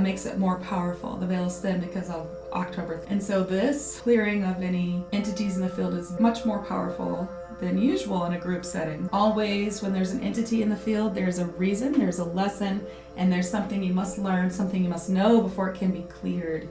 makes it more powerful. The veil is thin because of October. And so this clearing of any entities in the field is much more powerful than usual in a group setting. Always, when there's an entity in the field, there's a reason, there's a lesson, and there's something you must learn, something you must know before it can be cleared.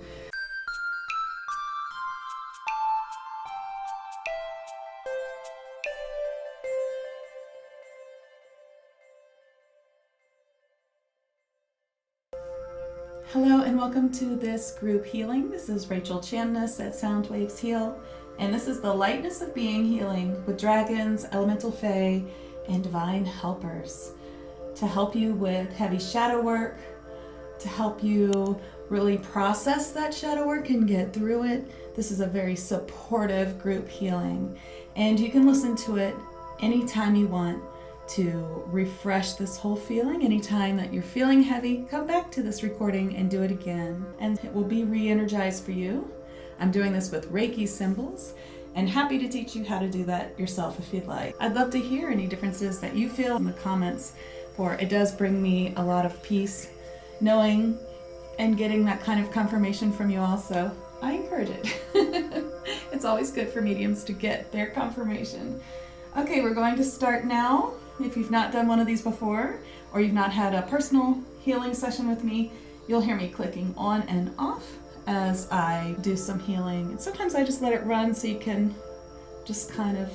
Hello and welcome to this group healing. This is Rachel Chandness at Sound Waves Heal, and this is the Lightness of Being healing with dragons, elemental fae, and divine helpers to help you with heavy shadow work, to help you really process that shadow work and get through it. This is a very supportive group healing, and you can listen to it anytime you want to refresh this whole feeling. Anytime that you're feeling heavy, come back to this recording and do it again, and it will be re-energized for you. I'm doing this with Reiki symbols, and happy to teach you how to do that yourself if you'd like. I'd love to hear any differences that you feel in the comments, for it does bring me a lot of peace knowing and getting that kind of confirmation from you all, so I encourage it. It's always good for mediums to get their confirmation. Okay, we're going to start now. If you've not done one of these before, or you've not had a personal healing session with me, you'll hear me clicking on and off as I do some healing. And sometimes I just let it run so you can just kind of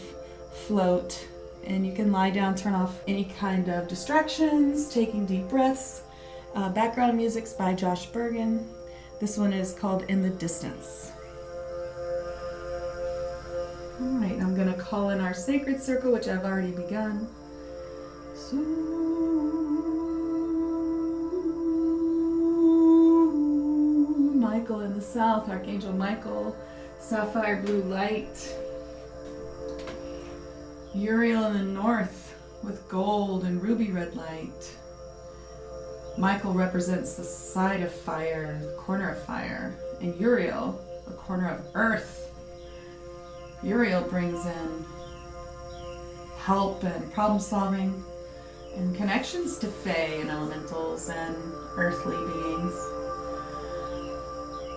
float, and you can lie down, turn off any kind of distractions, taking deep breaths. Background music's by Josh Bergen. This one is called In the Distance. All right, I'm going to call in our sacred circle, which I've already begun. So, Michael in the south, Archangel Michael, sapphire blue light. Uriel in the north with gold and ruby red light. Michael represents the side of fire, the corner of fire, and Uriel, the corner of earth. Uriel brings in help and problem solving and connections to fae and elementals and earthly beings.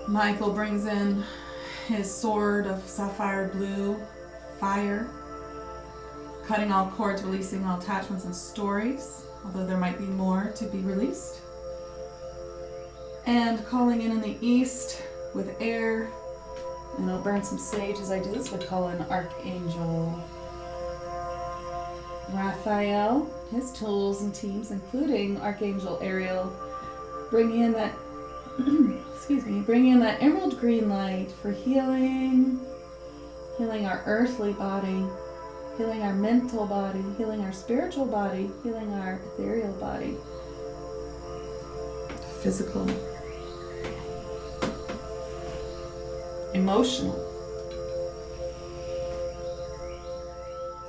Michael brings in his sword of sapphire blue fire, cutting all cords, releasing all attachments and stories, although there might be more to be released. And calling in the east with air, and I'll burn some sage as I do this. We call in Archangel Raphael, his tools and teams, including Archangel Ariel, bringing in that bringing in that emerald green light for healing our earthly body, healing our mental body, healing our spiritual body, healing our ethereal body, physical, emotional.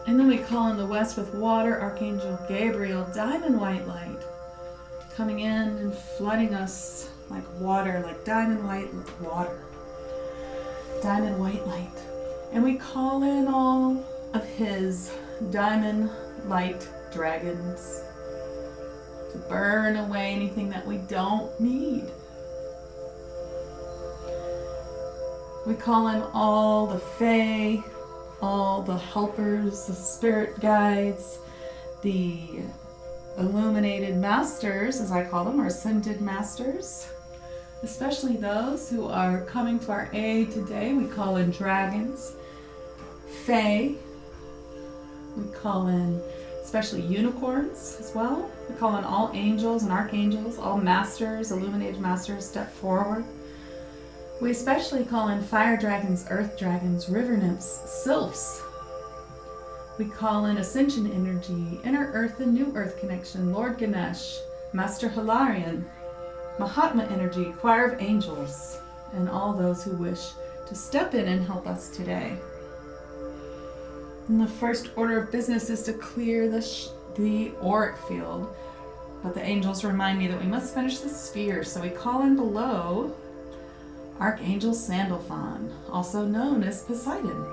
And then we call in the west with water, Archangel Gabriel, diamond white light, coming in and flooding us like water, like diamond white water, diamond white light. And we call in all of his diamond light dragons to burn away anything that we don't need. We call in all the fae, all the helpers, the spirit guides, the illuminated masters, as I call them, or ascended masters, especially those who are coming to our aid today. We call in dragons, fae, we call in especially unicorns as well. We call in all angels and archangels, all masters, illuminated masters, step forward. We especially call in fire dragons, earth dragons, river nymphs, sylphs. We call in Ascension Energy, Inner Earth and New Earth Connection, Lord Ganesh, Master Hilarion, Mahatma Energy, Choir of Angels, and all those who wish to step in and help us today. And the first order of business is to clear the auric field, but the angels remind me that we must finish the sphere, so we call in below Archangel Sandalphon, also known as Poseidon,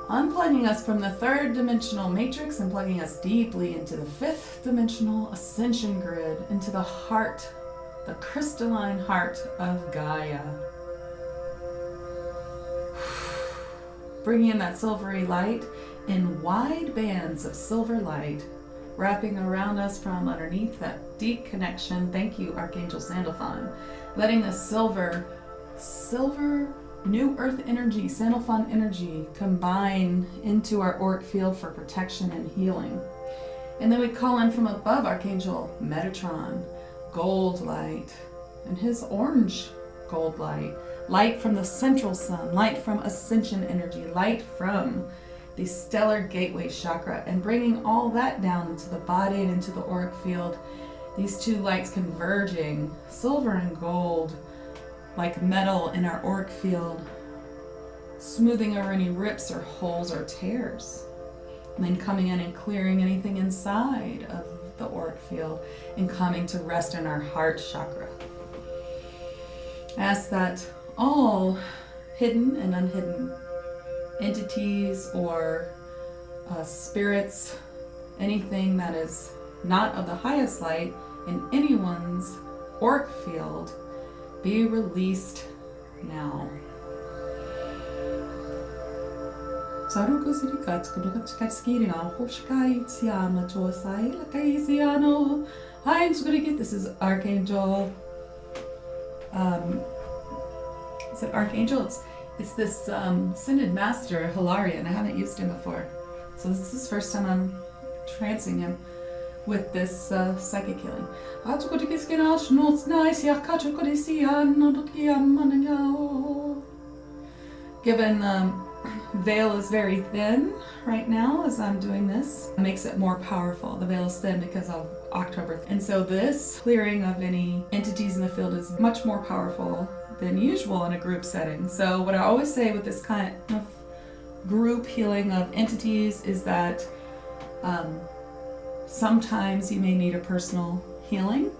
unplugging us from the third dimensional matrix and plugging us deeply into the fifth dimensional ascension grid, into the heart the crystalline heart of Gaia. Bringing in that silvery light in wide bands of silver light, wrapping around us from underneath that deep connection. Thank you, Archangel Sandalphon. Letting the silver New Earth energy, Sandalphon energy, combine into our auric field for protection and healing. And then we call in from above Archangel Metatron, gold light, and his orange gold light. Light from the central sun, light from Ascension energy, light from the stellar gateway chakra, and bringing all that down into the body and into the auric field. These two lights converging, silver and gold, like metal in our auric field, smoothing over any rips or holes or tears. And then coming in and clearing anything inside of the auric field and coming to rest in our heart chakra. Ask that all hidden and unhidden entities or spirits, anything that is not of the highest light in anyone's auric field, be released now. This is Archangel. Is it Archangel? It's this Synod Master, Hilarion. I haven't used him before. So this is the first time I'm trancing him with this psychic healing. Given veil is very thin right now as I'm doing this, it makes it more powerful. The veil is thin because of October. And so this clearing of any entities in the field is much more powerful than usual in a group setting. So what I always say with this kind of group healing of entities is that sometimes you may need a personal healing.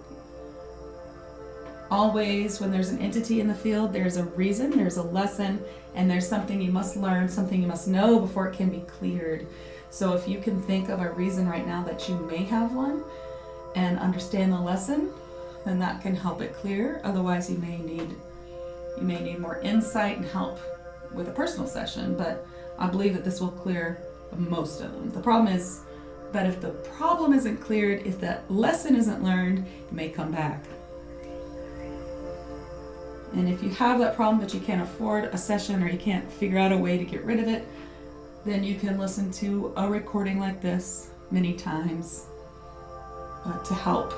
Always, when there's an entity in the field, there's a reason, there's a lesson, and there's something you must learn, something you must know before it can be cleared. So if you can think of a reason right now that you may have one and understand the lesson, then that can help it clear. Otherwise, you may need more insight and help with a personal session, but I believe that this will clear most of them. The problem is that if the problem isn't cleared, if that lesson isn't learned, it may come back. And if you have that problem but you can't afford a session or you can't figure out a way to get rid of it, then you can listen to a recording like this many times to help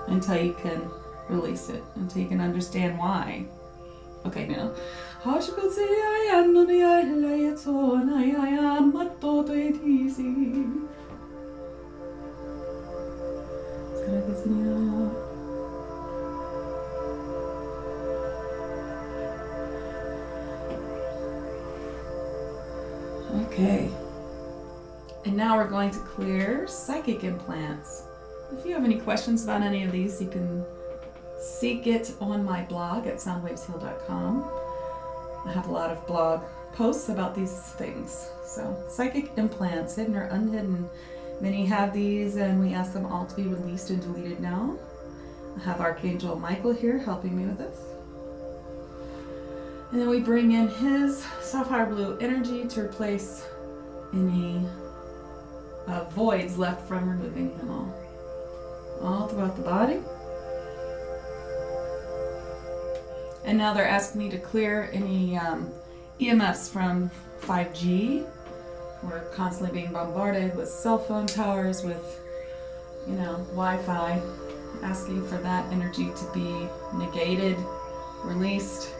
until you can release it, until you can understand why. Okay, now. Okay. And now we're going to clear psychic implants. If you have any questions about any of these, you can seek it on my blog at soundwavesheal.com. I have a lot of blog posts about these things. So, psychic implants, hidden or unhidden. Many have these, and we ask them all to be released and deleted now. I have Archangel Michael here helping me with this. And then we bring in his sapphire blue energy to replace any voids left from removing them all throughout the body. And now they're asking me to clear any EMFs from 5G. We're constantly being bombarded with cell phone towers, with, Wi-Fi, asking for that energy to be negated, released,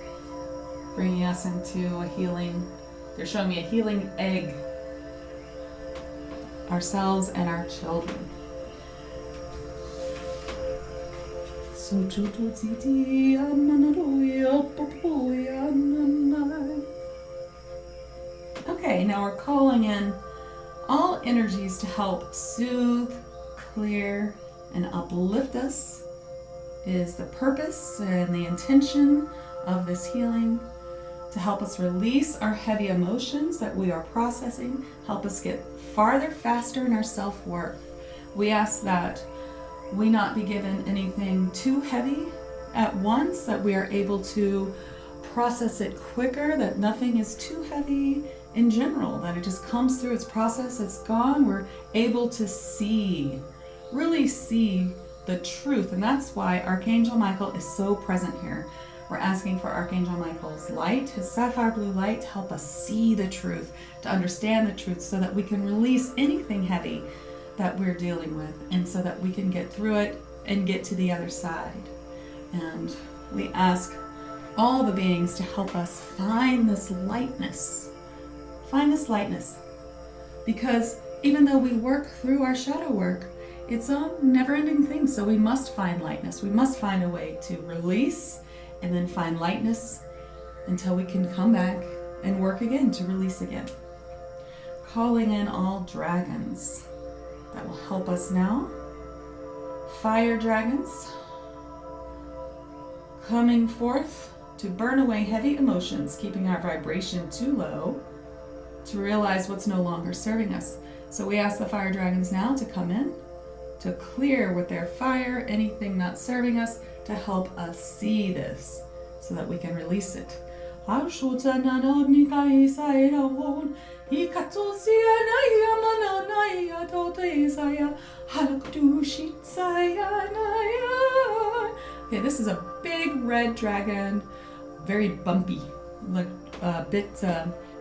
bringing us into a healing. They're showing me a healing egg, ourselves and our children. Okay, now we're calling in all energies to help soothe, clear, and uplift us. Is the purpose and the intention of this healing, to help us release our heavy emotions that we are processing, help us get farther, faster in our self-worth. We ask that we not be given anything too heavy at once, that we are able to process it quicker, that nothing is too heavy in general, that it just comes through its process, it's gone. We're able to see, really see the truth. And that's why Archangel Michael is so present here. We're asking for Archangel Michael's light, his sapphire blue light, to help us see the truth, to understand the truth, so that we can release anything heavy that we're dealing with, and so that we can get through it and get to the other side. And we ask all the beings to help us find this lightness. Find this lightness. Because even though we work through our shadow work, it's a never-ending thing. So we must find lightness. We must find a way to release and then find lightness until we can come back and work again to release again. Calling in all dragons that will help us now. Fire dragons coming forth to burn away heavy emotions, keeping our vibration too low, to realize what's no longer serving us. So we ask the fire dragons now to come in, to clear with their fire anything not serving us, to help us see this so that we can release it. Okay, this is a big red dragon, very bumpy, like a bit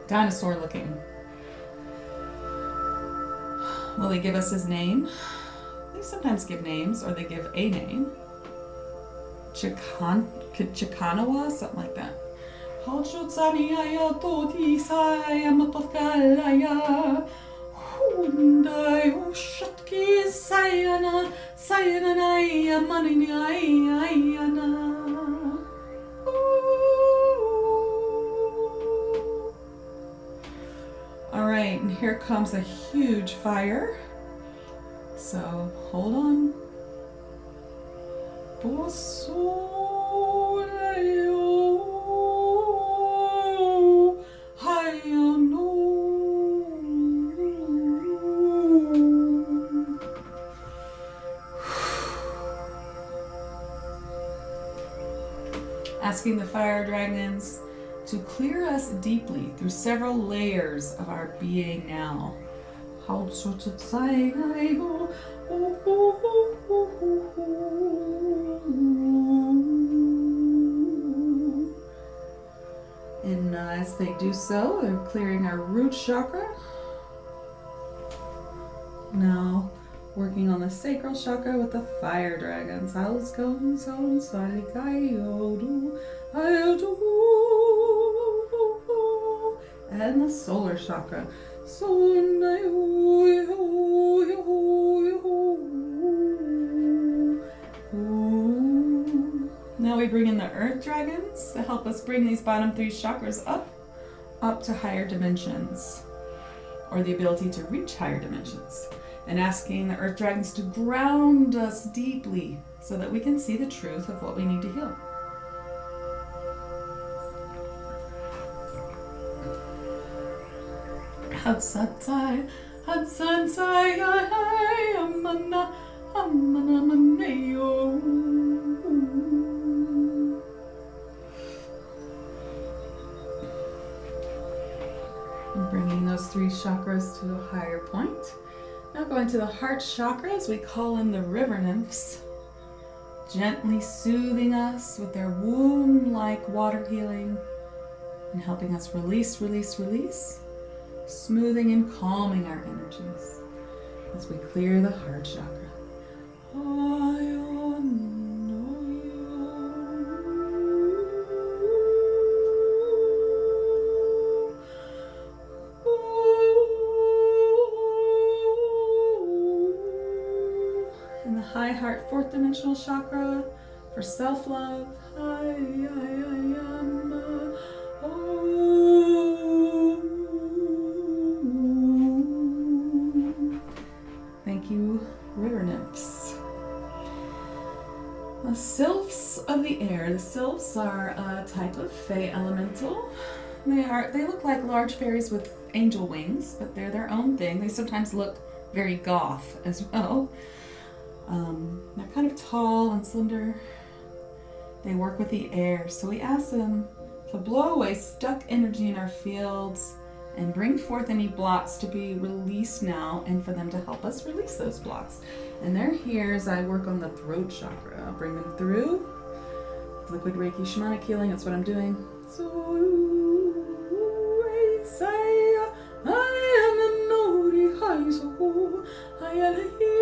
dinosaur looking. Will he give us his name? They sometimes give names, or they give a name. Chikanawa, something like that. All right, and here comes a huge fire. So hold on. Asking the fire dragons to clear us deeply through several layers of our being now. And as they do so, they're clearing our root chakra. Now working on the sacral chakra with the fire dragons. And the solar chakra. Now we bring in the earth dragons to help us bring these bottom three chakras up to higher dimensions, or the ability to reach higher dimensions. And asking the earth dragons to ground us deeply so that we can see the truth of what we need to heal. Hatsatai, hatsatai, amana, amana, maneo. And bringing those three chakras to a higher point. Now going to the heart chakra as we call in the river nymphs, gently soothing us with their womb-like water healing and helping us release, release, release, smoothing and calming our energies as we clear the heart chakra. High heart, fourth dimensional chakra for self-love. Thank you, river nymphs. The sylphs of the air. The sylphs are a type of fae elemental. They look like large fairies with angel wings, but they're their own thing. They sometimes look very goth as well. They're kind of tall and slender, They work with the air. So we ask them to blow away stuck energy in our fields and bring forth any blocks to be released now, and for them to help us release those blocks. And they're here as I work on the throat chakra. I'll bring them through. Liquid Reiki Shamanic Healing, that's what I'm doing. So I say, I am a nori high so I am here.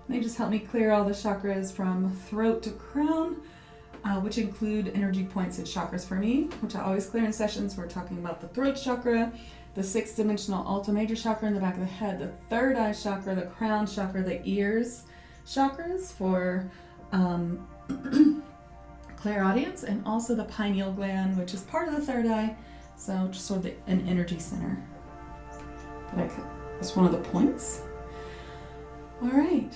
They just help me clear all the chakras from throat to crown, which include energy points and chakras for me, which I always clear in sessions. We're talking about the throat chakra, the 6th dimensional Alta Major chakra in the back of the head, the third eye chakra, the crown chakra, the ears chakras for clairaudience, and also the pineal gland, which is part of the third eye, so just sort of an energy center. But that's one of the points. All right,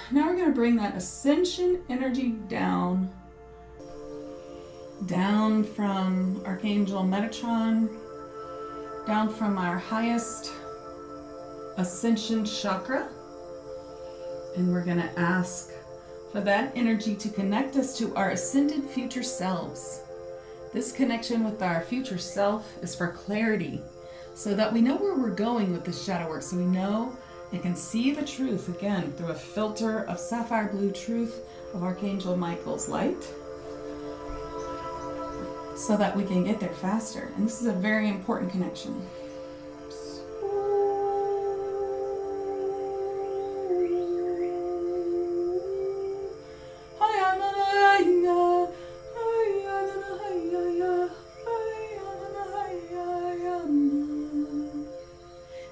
now we're going to bring that ascension energy down from Archangel Metatron, down from our highest ascension chakra, and we're going to ask for that energy to connect us to our ascended future selves. This connection with our future self is for clarity, so that we know where we're going with this shadow work, so we know and can see the truth again through a filter of sapphire blue truth of Archangel Michael's light, so that we can get there faster. And this is a very important connection.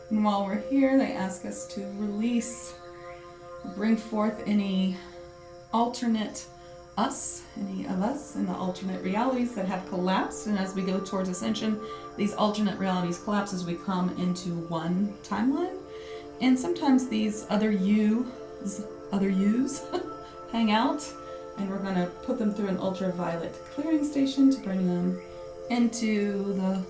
And while we're here, they ask us to release, bring forth any alternate us, any of us in the alternate realities that have collapsed. And as we go towards ascension, these alternate realities collapse as we come into one timeline. And sometimes these other yous hang out, and we're going to put them through an ultraviolet clearing station to bring them into the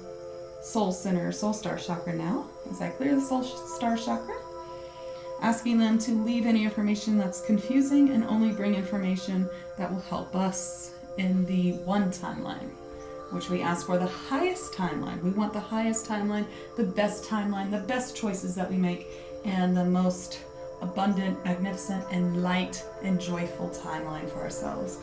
soul center, soul star chakra now. As I clear the soul star chakra, asking them to leave any information that's confusing and only bring information that will help us in the one timeline, which we ask for the highest timeline. We want the highest timeline, the best choices that we make, and the most abundant, magnificent, and light and joyful timeline for ourselves.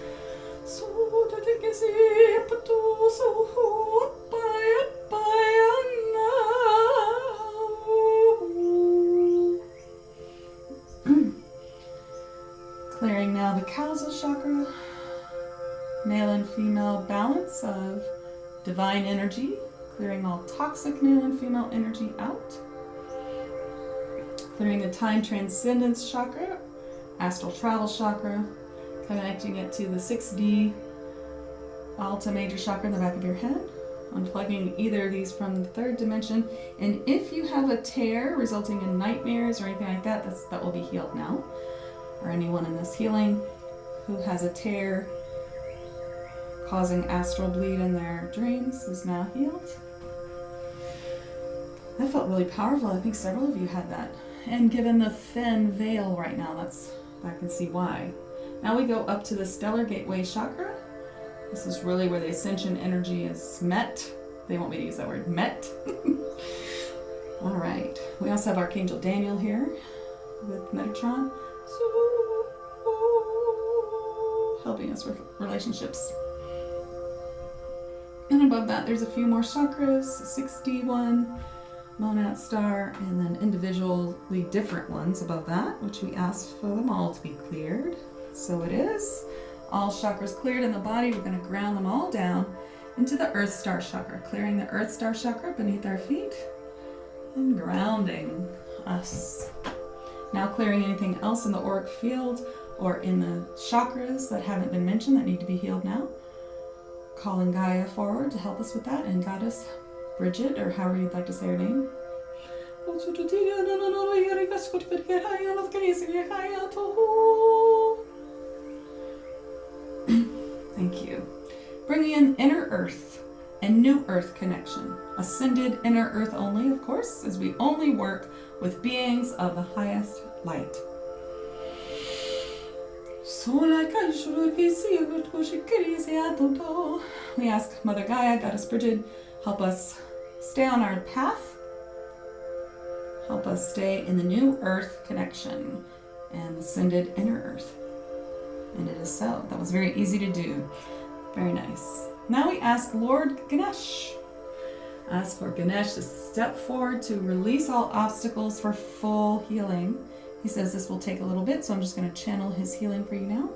Clearing now the causal chakra, male and female balance of divine energy, clearing all toxic male and female energy out. Clearing the time transcendence chakra, astral travel chakra, connecting it to the 6D Alta Major chakra in the back of your head. Unplugging either of these from the third dimension. And if you have a tear resulting in nightmares or anything like that, that will be healed now. Or anyone in this healing who has a tear causing astral bleed in their dreams is now healed. That felt really powerful. I think several of you had that. And given the thin veil right now, I can see why. Now we go up to the stellar gateway chakra. This is really where the ascension energy is met. They want me to use that word, met. All right. We also have Archangel Daniel here with Metatron, helping us with relationships. And above that, there's a few more chakras, 6D1, monad star, and then individually different ones above that, which we ask for them all to be cleared. So it is. All chakras cleared in the body. We're going to ground them all down into the Earth Star chakra, clearing the Earth Star chakra beneath our feet and grounding us. Now clearing anything else in the auric field, or in the chakras that haven't been mentioned that need to be healed now. Calling Gaia forward to help us with that, and Goddess Bridget, or however you'd like to say her name. Thank you. Bringing in inner earth and new earth connection. Ascended inner earth only, of course, as we only work with beings of the highest light. We ask Mother Gaia, Goddess Bridget, help us stay on our path. Help us stay in the new earth connection and ascended inner earth. And it is so. That was very easy to do. Very nice. Now we ask Lord Ganesh. Ask for Ganesh to step forward to release all obstacles for full healing. He says this will take a little bit, so I'm just going to channel his healing for you now.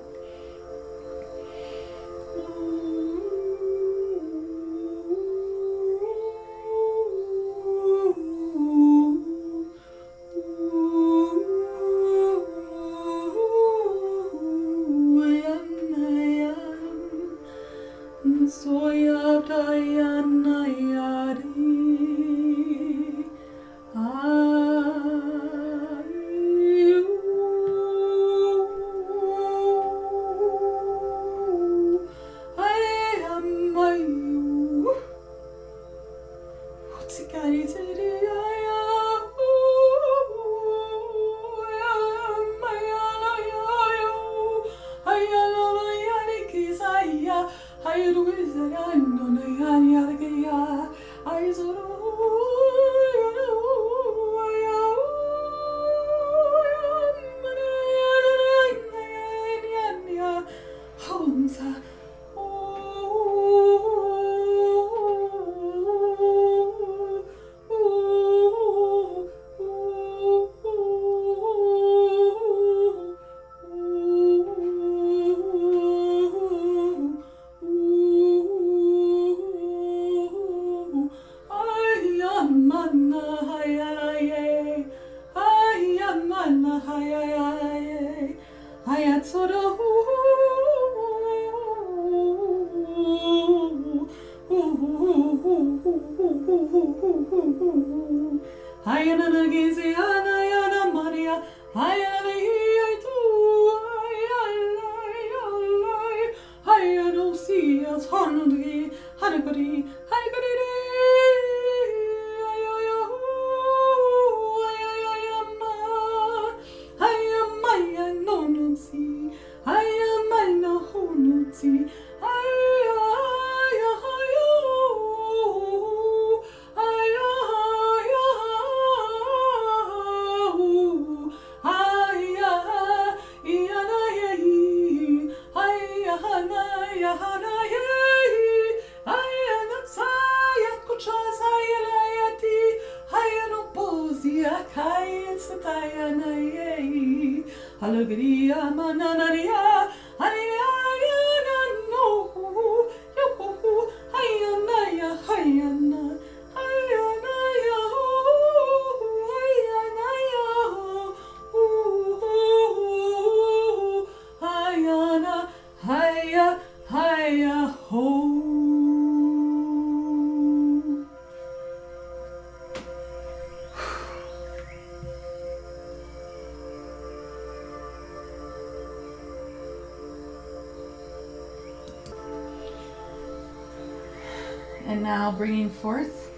And now bringing forth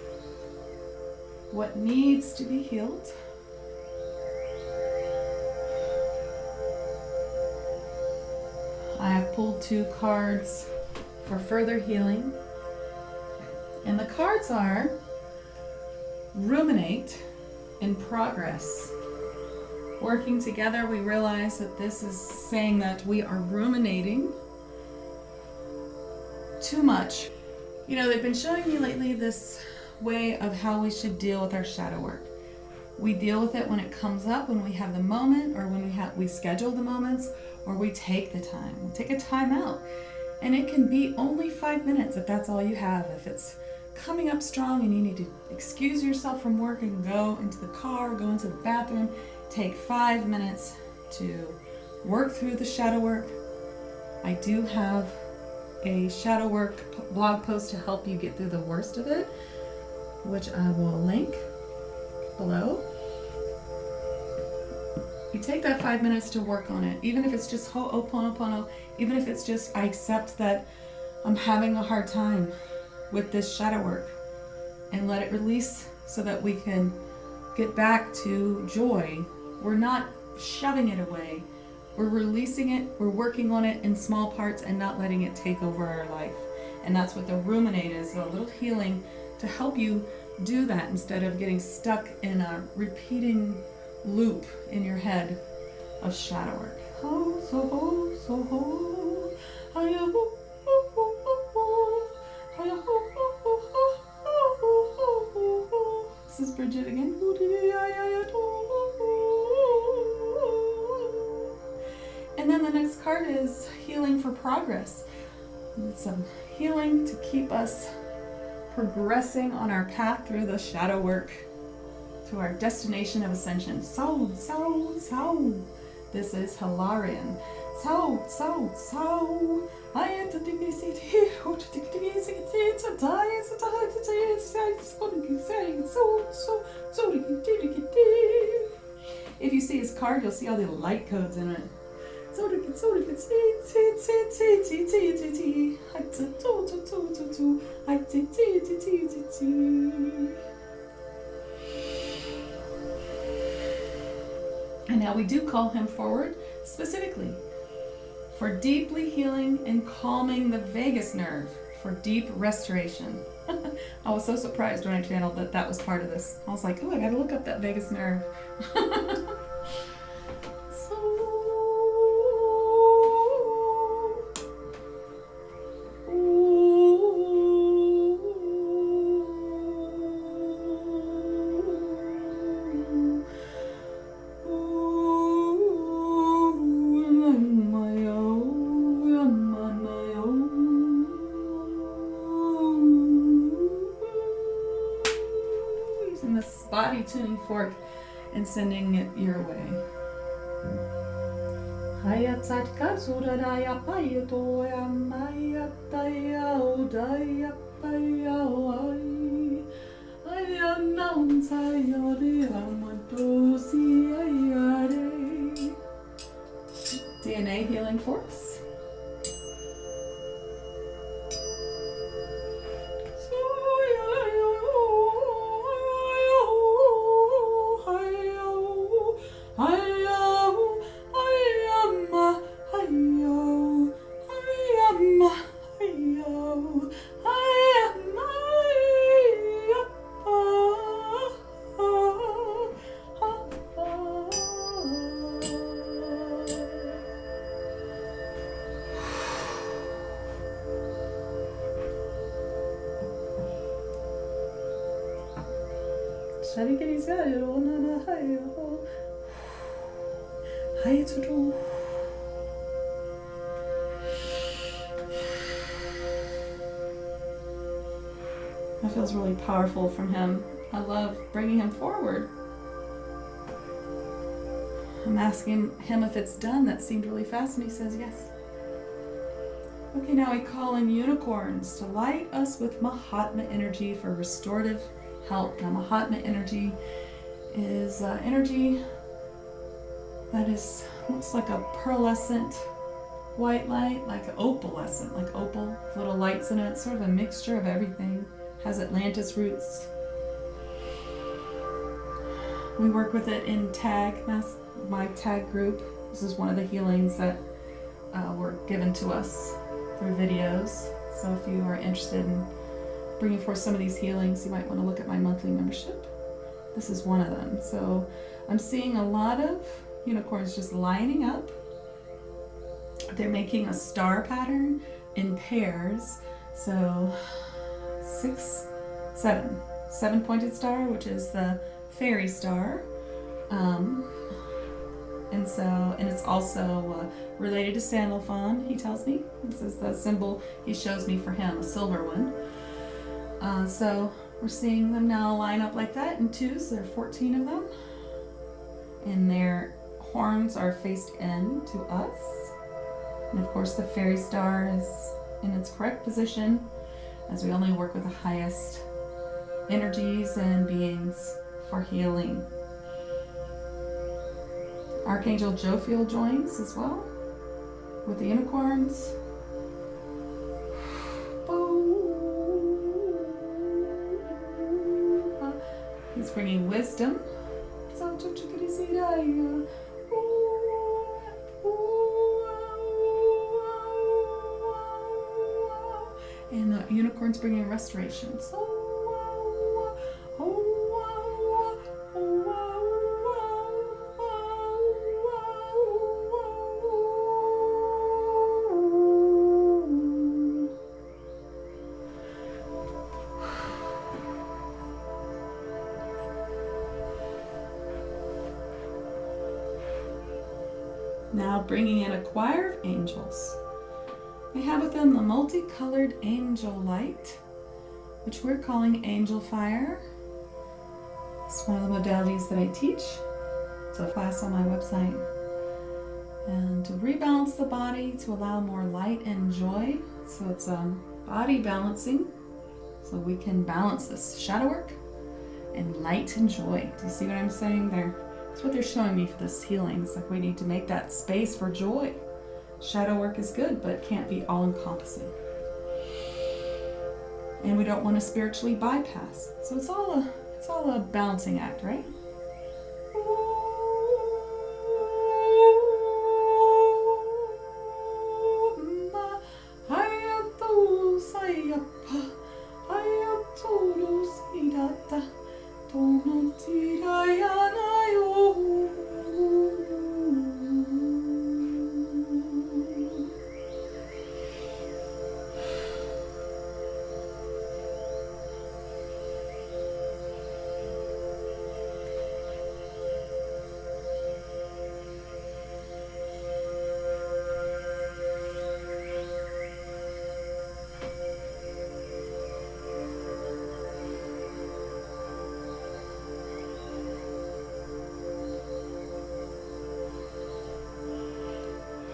what needs to be healed. I have pulled 2 cards for further healing. And the cards are ruminate and progress. Working together, we realize that this is saying that we are ruminating too much. You know, they've been showing me lately this way of how we should deal with our shadow work. We deal with it when it comes up, when we have the moment, or when we schedule the moments, or we take the time. We take a time out. And it can be only 5 minutes if that's all you have. If it's coming up strong and you need to excuse yourself from work and go into the car, go into the bathroom, take 5 minutes to work through the shadow work. I do have a shadow work blog post to help you get through the worst of it, which I will link below. You take that 5 minutes to work on it, even if it's just ho'oponopono, even if it's just I accept that I'm having a hard time with this shadow work, and let it release so that we can get back to joy. We're not shoving it away. We're releasing it, we're working on it in small parts and not letting it take over our life. And that's what the ruminate is, a little healing to help you do that instead of getting stuck in a repeating loop in your head of shadow work. Ho, so ho, so ho, hi-ya, ho, ho, ho, ho, ho, hi-ya, ho, ho, ho, ho, ho, ho, ho, ho. This is Bridget again. And then the next card is healing for progress. It's some healing to keep us progressing on our path through the shadow work to our destination of ascension. So. This is Hilarion. So. I am to dig this here. If you see his card, you'll see all the light codes in it. And now we do call him forward specifically for deeply healing and calming the vagus nerve for deep restoration. I was so surprised when I channeled that was part of this. I was like, oh, I gotta look up that vagus nerve. Body tuning fork and sending it your way. DNA healing forks. That feels really powerful from him. I love bringing him forward. I'm asking him if it's done. That seemed really fast, and he says yes. Okay, now we call in unicorns to light us with Mahatma energy for restorative help. Now, Mahatma energy is energy that looks like a pearlescent white light, like opalescent, like opal, little lights in it, sort of a mixture of everything. Has Atlantis roots. We work with it in tag, my tag group. This is one of the healings that were given to us through videos. So if you are interested in bringing forth some of these healings, you might want to look at my monthly membership. This is one of them. So I'm seeing a lot of unicorns just lining up. They're making a star pattern in pairs. So 7-pointed star, which is the fairy star. And it's also related to Sandalphon, he tells me. This is the symbol he shows me for him, a silver one. So we're seeing them now line up like that in twos. There are 14 of them. And they're horns are faced in to us. And of course the fairy star is in its correct position, as we only work with the highest energies and beings for healing. Archangel Jophiel joins as well with the unicorns. He's bringing wisdom. And the unicorn's bringing restoration. Now bringing in a choir of angels. We have with them the multicolored angel light, which we're calling angel fire. It's one of the modalities that I teach. It's a class on my website. And to rebalance the body, to allow more light and joy. So it's body balancing, so we can balance this shadow work and light and joy. Do you see what I'm saying there? That's what they're showing me for this healing. It's like we need to make that space for joy. Shadow work is good, but it can't be all-encompassing. And we don't want to spiritually bypass. So it's all a balancing act, right?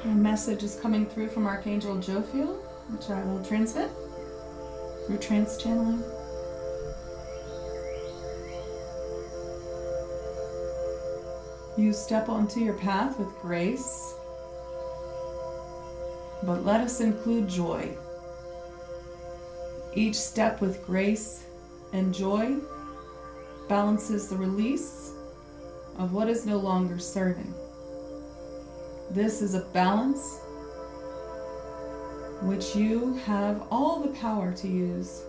A message is coming through from Archangel Jophiel, which I will transmit through trance channeling. You step onto your path with grace, but let us include joy. Each step with grace and joy balances the release of what is no longer serving. This is a balance which you have all the power to use.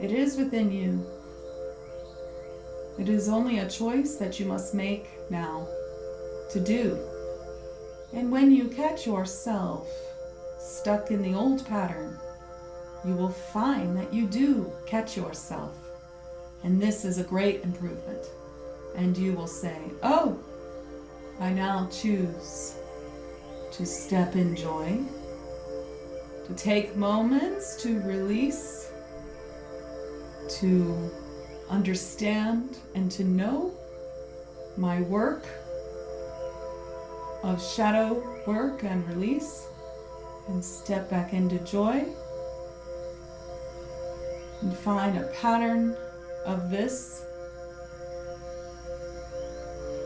It is within you. It is only a choice that you must make now to do. And when you catch yourself stuck in the old pattern, you will find that you do catch yourself. And this is a great improvement. And you will say, oh, I now choose to step in joy, to take moments to release, to understand and to know my work of shadow work and release, and step back into joy and find a pattern of this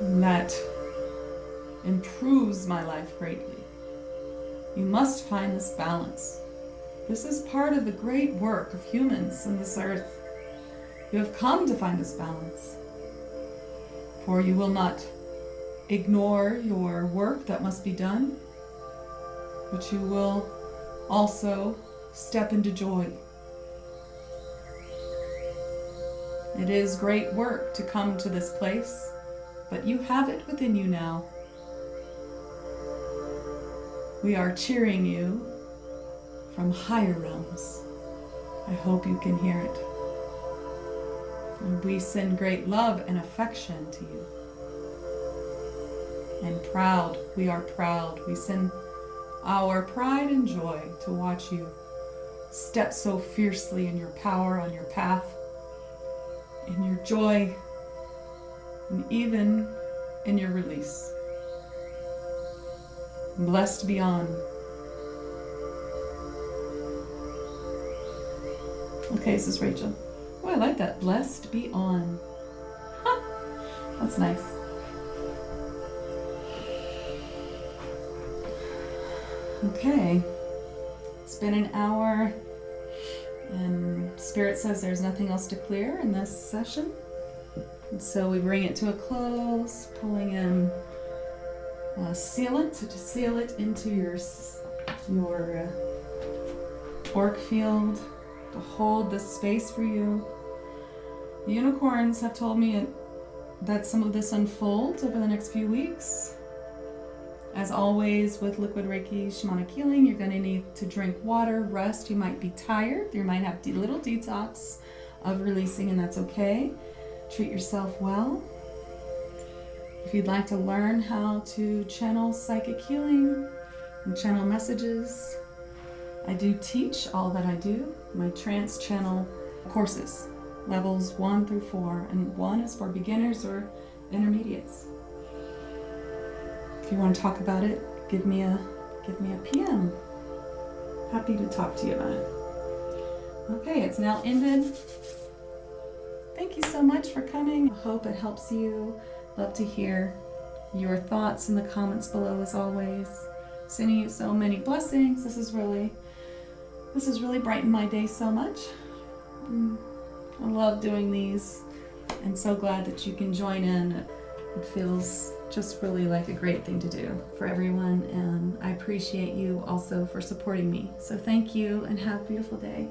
that improves my life greatly. You must find this balance. This is part of the great work of humans in this earth. You have come to find this balance. For you will not ignore your work that must be done, but you will also step into joy. It is great work to come to this place, but you have it within you now. We are cheering you from higher realms. I hope you can hear it. And we send great love and affection to you. And proud, we are proud. We send our pride and joy to watch you step so fiercely in your power on your path, in your joy, and even in your release. Blessed beyond. Okay, this is Rachel. Oh, I like that. Blessed beyond. Huh. That's nice. Okay. It's been an hour, and Spirit says there's nothing else to clear in this session. And so we bring it to a close, pulling in sealant to seal it into your auric field, to hold this space for you. The unicorns have told me that some of this unfolds over the next few weeks. As always with Liquid Reiki Shamanic Healing, you're going to need to drink water, rest. You might be tired. You might have a little detox of releasing, and that's okay. Treat yourself well. If you'd like to learn how to channel psychic healing and channel messages, I do teach all that I do. My trance channel courses, levels 1 through 4, and 1 is for beginners or intermediates. If you want to talk about it, give me a PM. Happy to talk to you about it. Okay, it's now ended. Thank you so much for coming. I hope it helps you. Love to hear your thoughts in the comments below, as always. Sending you so many blessings. This has really brightened my day so much. I love doing these, and so glad that you can join in. It feels just really like a great thing to do for everyone, and I appreciate you also for supporting me. So thank you, and have a beautiful day.